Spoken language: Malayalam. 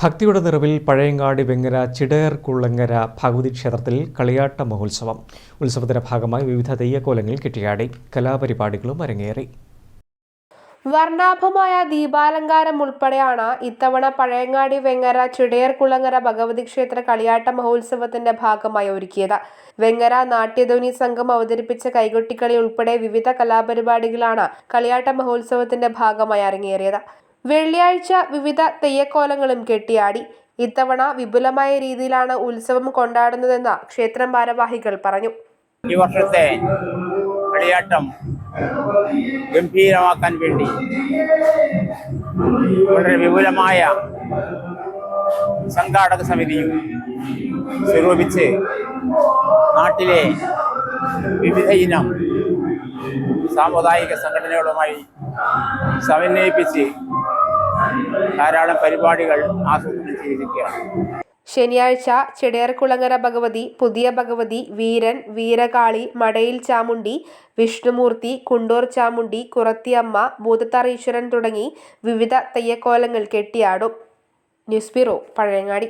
ഭക്തിയുടെ നിറവിൽ പഴയങ്ങാടി വെങ്ങര ചിടയർകുളങ്ങര ഭഗവതി ക്ഷേത്രത്തിൽ കളിയാട്ട മഹോത്സവം. ഉത്സവത്തിന്റെ ഭാഗമായി വിവിധ തെയ്യക്കോലങ്ങൾ കെട്ടിയാടി. കലാപരിപാടികളും അരങ്ങേറി. വർണ്ണാഭമായ ദീപാലങ്കാരം ഉൾപ്പെടെയാണ് ഇത്തവണ പഴയങ്ങാടി വെങ്ങര ചിടയർകുളങ്ങര ഭഗവതി ക്ഷേത്ര കളിയാട്ട മഹോത്സവത്തിന്റെ ഭാഗമായി ഒരുക്കിയത്. വെങ്ങര നാട്യധ്വനി സംഘം അവതരിപ്പിച്ച കൈകൊട്ടിക്കളി ഉൾപ്പെടെ വിവിധ കലാപരിപാടികളാണ് കളിയാട്ട മഹോത്സവത്തിന്റെ ഭാഗമായി അരങ്ങേറിയത്. വെള്ളിയാഴ്ച വിവിധ തെയ്യക്കോലങ്ങളും കെട്ടിയാടി. ഇത്തവണ വിപുലമായ രീതിയിലാണ് ഉത്സവം കൊണ്ടാടുന്നതെന്ന് ക്ഷേത്രം ഭാരവാഹികൾ പറഞ്ഞു. ഈ വർഷത്തെ കളിയാട്ടം ഗംഭീരമാക്കാൻ വേണ്ടി വളരെ വിപുലമായ സംഘാടക സമിതിയും സ്വരൂപിച്ച് നാട്ടിലെ വിവിധ ഇനം സാമുദായിക സംഘടനകളുമായി സമന്വയിപ്പിച്ച് ധാരാളം പരിപാടികൾ ആസൂത്രണം ചെയ്തിരിക്കുകയാണ്. ശനിയാഴ്ച ചിടയർകുളങ്ങര ഭഗവതി, പുതിയ ഭഗവതി, വീരൻ, വീരകാളി, മടയിൽ ചാമുണ്ടി, വിഷ്ണുമൂർത്തി, കുണ്ടൂർ ചാമുണ്ടി, കുറത്തിയമ്മ, ഭൂതത്താർ ഈശ്വരൻ തുടങ്ങി വിവിധ തെയ്യക്കോലങ്ങൾ കെട്ടിയാടും. News bureau, Pazhayangadi.